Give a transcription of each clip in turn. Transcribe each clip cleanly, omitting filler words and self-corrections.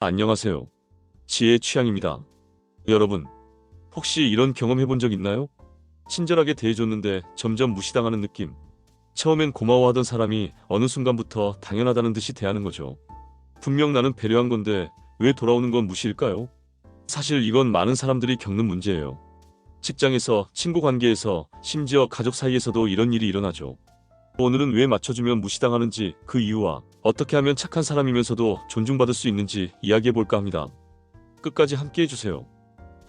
안녕하세요. 지혜의 취향입니다. 여러분, 혹시 이런 경험 해본 적 있나요? 친절하게 대해줬는데 점점 무시당하는 느낌. 처음엔 고마워하던 사람이 어느 순간부터 당연하다는 듯이 대하는 거죠. 분명 나는 배려한 건데 왜 돌아오는 건 무시일까요? 사실 이건 많은 사람들이 겪는 문제예요. 직장에서, 친구 관계에서, 심지어 가족 사이에서도 이런 일이 일어나죠. 오늘은 왜 맞춰주면 무시당하는지, 그 이유와 어떻게 하면 착한 사람이면서도 존중받을 수 있는지 이야기해볼까 합니다. 끝까지 함께 해주세요.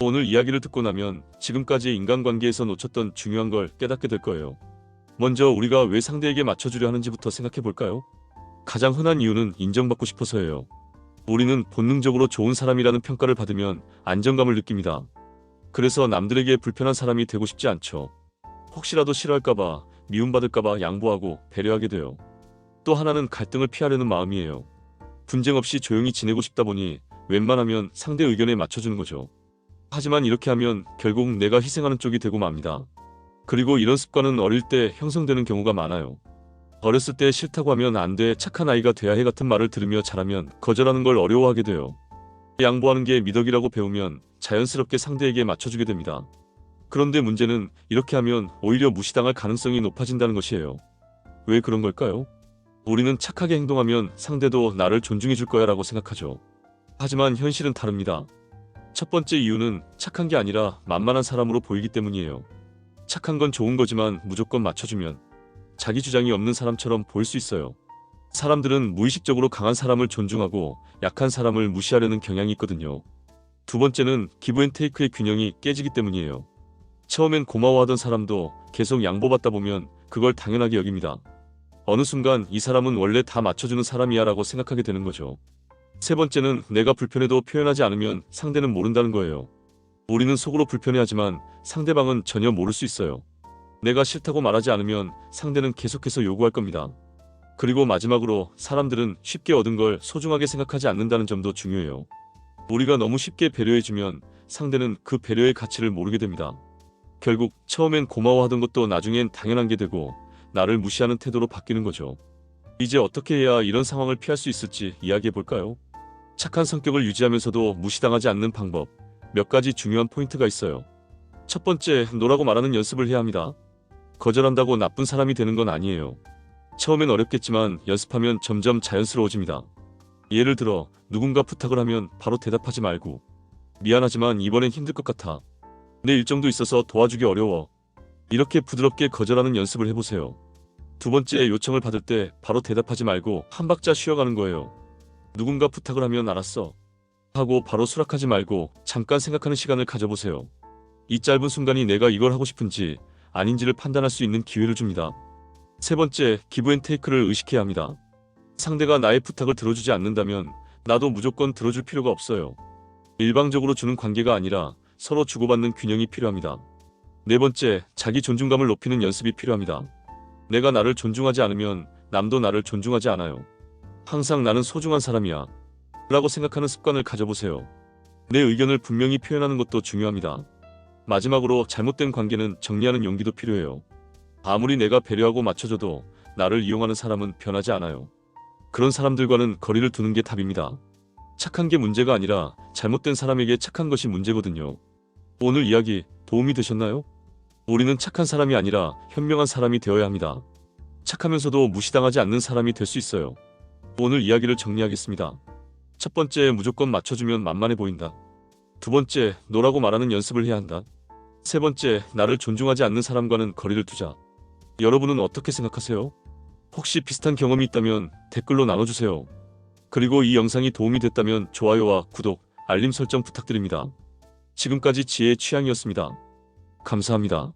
오늘 이야기를 듣고 나면 지금까지의 인간관계에서 놓쳤던 중요한 걸 깨닫게 될 거예요. 먼저 우리가 왜 상대에게 맞춰주려 하는지부터 생각해볼까요? 가장 흔한 이유는 인정받고 싶어서예요. 우리는 본능적으로 좋은 사람이라는 평가를 받으면 안정감을 느낍니다. 그래서 남들에게 불편한 사람이 되고 싶지 않죠. 혹시라도 싫어할까봐, 미움받을까봐 양보하고 배려하게 돼요. 또 하나는 갈등을 피하려는 마음이에요. 분쟁 없이 조용히 지내고 싶다 보니 웬만하면 상대 의견에 맞춰주는 거죠. 하지만 이렇게 하면 결국 내가 희생하는 쪽이 되고 맙니다. 그리고 이런 습관은 어릴 때 형성되는 경우가 많아요. 어렸을 때 싫다고 하면 안 돼, 착한 아이가 돼야 해 같은 말을 들으며 자라면 거절하는 걸 어려워하게 돼요. 양보하는 게 미덕이라고 배우면 자연스럽게 상대에게 맞춰주게 됩니다. 그런데 문제는 이렇게 하면 오히려 무시당할 가능성이 높아진다는 것이에요. 왜 그런 걸까요? 우리는 착하게 행동하면 상대도 나를 존중해 줄 거야 라고 생각하죠. 하지만 현실은 다릅니다. 첫 번째 이유는 착한 게 아니라 만만한 사람으로 보이기 때문이에요. 착한 건 좋은 거지만 무조건 맞춰주면 자기 주장이 없는 사람처럼 보일 수 있어요. 사람들은 무의식적으로 강한 사람을 존중하고 약한 사람을 무시하려는 경향이 있거든요. 두 번째는 기브앤테이크의 균형이 깨지기 때문이에요. 처음엔 고마워하던 사람도 계속 양보받다 보면 그걸 당연하게 여깁니다. 어느 순간 이 사람은 원래 다 맞춰주는 사람이야 라고 생각하게 되는 거죠. 세 번째는 내가 불편해도 표현하지 않으면 상대는 모른다는 거예요. 우리는 속으로 불편해하지만 상대방은 전혀 모를 수 있어요. 내가 싫다고 말하지 않으면 상대는 계속해서 요구할 겁니다. 그리고 마지막으로 사람들은 쉽게 얻은 걸 소중하게 생각하지 않는다는 점도 중요해요. 우리가 너무 쉽게 배려해주면 상대는 그 배려의 가치를 모르게 됩니다. 결국 처음엔 고마워하던 것도 나중엔 당연한 게 되고 나를 무시하는 태도로 바뀌는 거죠. 이제 어떻게 해야 이런 상황을 피할 수 있을지 이야기해 볼까요? 착한 성격을 유지하면서도 무시당하지 않는 방법. 몇 가지 중요한 포인트가 있어요. 첫 번째, 노라고 말하는 연습을 해야 합니다. 거절한다고 나쁜 사람이 되는 건 아니에요. 처음엔 어렵겠지만 연습하면 점점 자연스러워집니다. 예를 들어 누군가 부탁을 하면 바로 대답하지 말고, 미안하지만 이번엔 힘들 것 같아, 내 일정도 있어서 도와주기 어려워, 이렇게 부드럽게 거절하는 연습을 해보세요. 두 번째, 요청을 받을 때 바로 대답하지 말고 한 박자 쉬어가는 거예요. 누군가 부탁을 하면 알았어 하고 바로 수락하지 말고 잠깐 생각하는 시간을 가져보세요. 이 짧은 순간이 내가 이걸 하고 싶은지 아닌지를 판단할 수 있는 기회를 줍니다. 세 번째, 기브앤테이크를 의식해야 합니다. 상대가 나의 부탁을 들어주지 않는다면 나도 무조건 들어줄 필요가 없어요. 일방적으로 주는 관계가 아니라 서로 주고받는 균형이 필요합니다. 네 번째, 자기 존중감을 높이는 연습이 필요합니다. 내가 나를 존중하지 않으면 남도 나를 존중하지 않아요. 항상 나는 소중한 사람이야 라고 생각하는 습관을 가져보세요. 내 의견을 분명히 표현하는 것도 중요합니다. 마지막으로 잘못된 관계는 정리하는 용기도 필요해요. 아무리 내가 배려하고 맞춰줘도 나를 이용하는 사람은 변하지 않아요. 그런 사람들과는 거리를 두는 게 답입니다. 착한 게 문제가 아니라 잘못된 사람에게 착한 것이 문제거든요. 오늘 이야기 도움이 되셨나요? 우리는 착한 사람이 아니라 현명한 사람이 되어야 합니다. 착하면서도 무시당하지 않는 사람이 될 수 있어요. 오늘 이야기를 정리하겠습니다. 첫 번째, 무조건 맞춰주면 만만해 보인다. 두 번째, 노라고 말하는 연습을 해야 한다. 세 번째, 나를 존중하지 않는 사람과는 거리를 두자. 여러분은 어떻게 생각하세요? 혹시 비슷한 경험이 있다면 댓글로 나눠주세요. 그리고 이 영상이 도움이 됐다면 좋아요와 구독, 알림 설정 부탁드립니다. 지금까지 지혜의 취향이었습니다. 감사합니다.